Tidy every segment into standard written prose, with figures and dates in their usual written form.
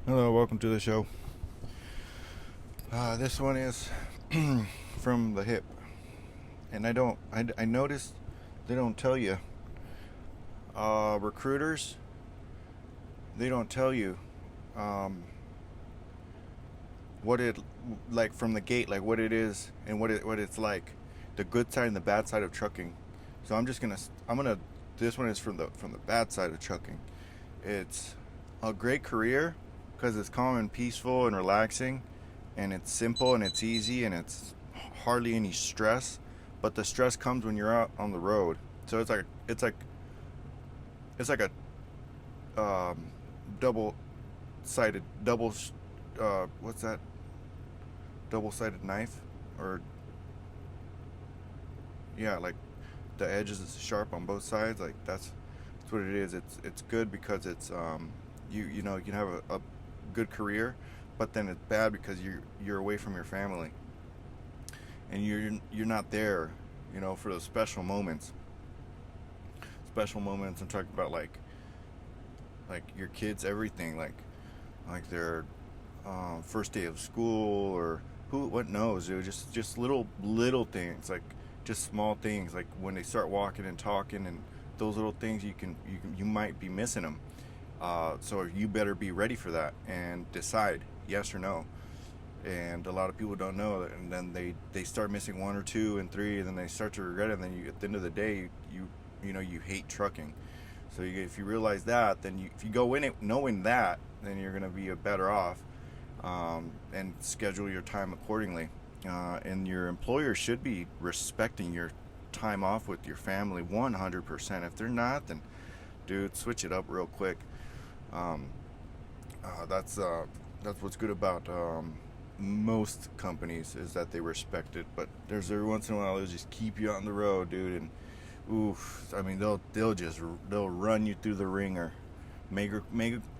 Hello, welcome to the show. This one is from the hip, and I noticed they don't tell you. Recruiters, they don't tell you um, what it like from the gate, like what it is and what it's like, the good side and the bad side of trucking. So I'm gonna. This one is from the bad side of trucking. It's a great career because it's calm and peaceful and relaxing, and it's simple and it's easy and it's hardly any stress. But the stress comes when you're out on the road. So it's like a double sided what's that, double sided knife, or yeah, like the edges is sharp on both sides. Like that's what it is. It's good because it's you know, you can have a good career, but then it's bad because you're away from your family, and you're not there, you know, for those special moments. Special moments. I'm talking about like your kids, everything, like their first day of school, or who what knows, dude. Just little things, like just small things, like when they start walking and talking, and those little things you might be missing them. So you better be ready for that and decide yes or no. And a lot of people don't know that, and then they start missing one or two and three, and then they start to regret it. And then at the end of the day, you know you hate trucking. So if you realize that, then if you go in it knowing that, then you're gonna be better off, and schedule your time accordingly. And your employer should be respecting your time off with your family 100%. If they're not, then dude, switch it up real quick. Um, that's what's good about most companies, is that they respect it. But there's every once in a while they'll just keep you on the road, dude, and oof, I mean they'll run you through the ringer. Mega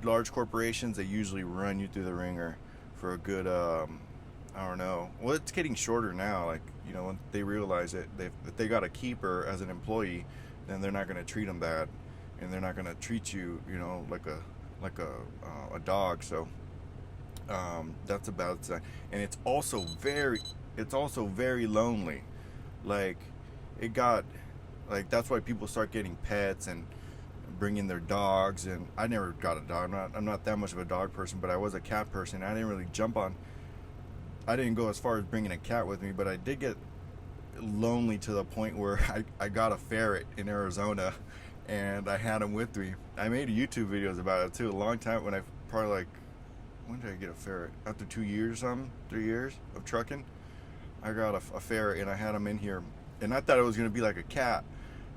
large corporations, they usually run you through the ringer for a good I don't know. Well, it's getting shorter now. Like, you know, when they realize it, if they got a keeper as an employee, then they're not going to treat them bad, and they're not going to treat you, you know, like a dog. So that's about it. And it's also very lonely. Like, it got like that's why people start getting pets and bringing their dogs. And I never got a dog. I'm not that much of a dog person, but I was a cat person. I didn't really jump on. I didn't go as far as bringing a cat with me, but I did get lonely to the point where I got a ferret in Arizona, and I had him with me. I made YouTube videos about it too. A long time, when I probably like, when did I get a ferret? After 2 years, or something, 3 years of trucking, I got a ferret, and I had him in here, and I thought it was gonna be like a cat.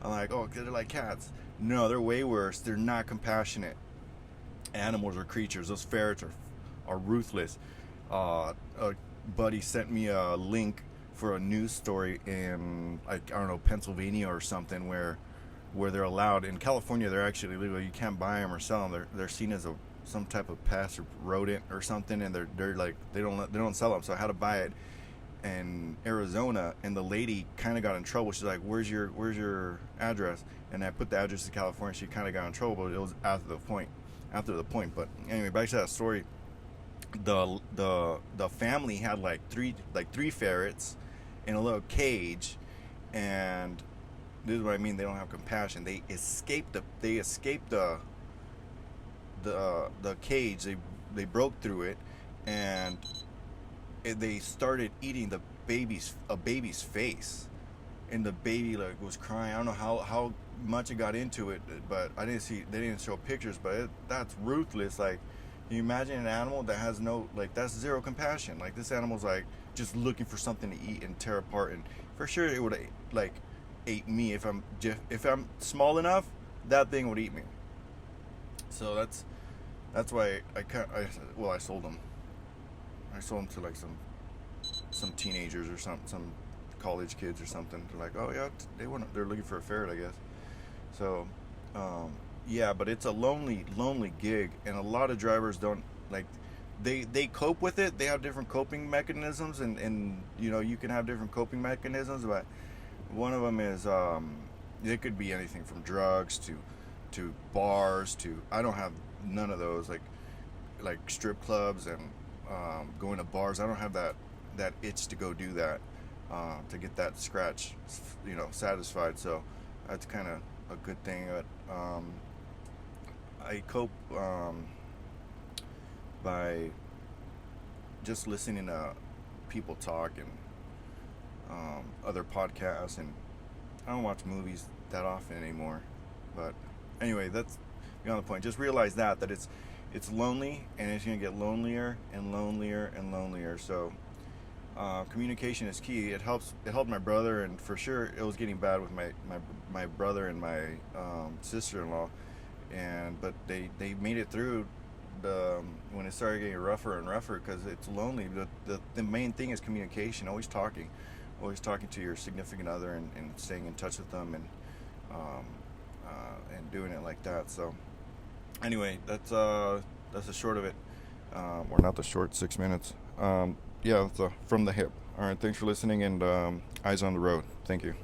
I'm like, oh, they're like cats. No, they're way worse. They're not compassionate animals or creatures. Those ferrets are ruthless. A buddy sent me a link for a news story in, like, I don't know, Pennsylvania or something, where they're allowed. In California, they're actually legal. You can't buy them or sell them. They're seen as a some type of pest or rodent or something, and they're like they don't sell them. So I had to buy it in Arizona, and the lady kind of got in trouble. She's like, "Where's your address?" And I put the address to California. She kind of got in trouble, but it was after the point. After the point, but anyway, back to that story. The family had like three ferrets in a little cage, and this is what I mean. They don't have compassion. They escaped the cage. They broke through it, and they started eating a baby's face, and the baby like was crying. I don't know how much it got into it, but I didn't see. They didn't show pictures, but that's ruthless. Like, you imagine an animal that has no, like, that's zero compassion. Like, this animal's like just looking for something to eat and tear apart, and for sure it would like ate me if I'm small enough. That thing would eat me. So that's why I sold them. I sold them to like some teenagers or some college kids or something. They're like, oh yeah, they're looking for a ferret, I guess. So, um, yeah, but it's a lonely gig, and a lot of drivers don't like. They cope with it. They have different coping mechanisms, and you know, you can have different coping mechanisms, but one of them is it could be anything from drugs to bars to, I don't have none of those. Like, like strip clubs and going to bars. I don't have that itch to go do that, to get that scratch, satisfied. So that's kind of a good thing. But I cope by just listening to people talk and other podcasts, and I don't watch movies that often anymore. But anyway, that's beyond the point. Just realize that it's lonely, and it's gonna get lonelier and lonelier and lonelier. So communication is key. It helped my brother, and for sure it was getting bad with my brother and my sister-in-law, but they made it through when it started getting rougher and rougher, because it's lonely. The main thing is communication. Always talking to your significant other, and staying in touch with them, and doing it like that. So anyway, that's the short of it, or not the short, 6 minutes. Yeah, it's from the hip. All right, thanks for listening, and eyes on the road. Thank you.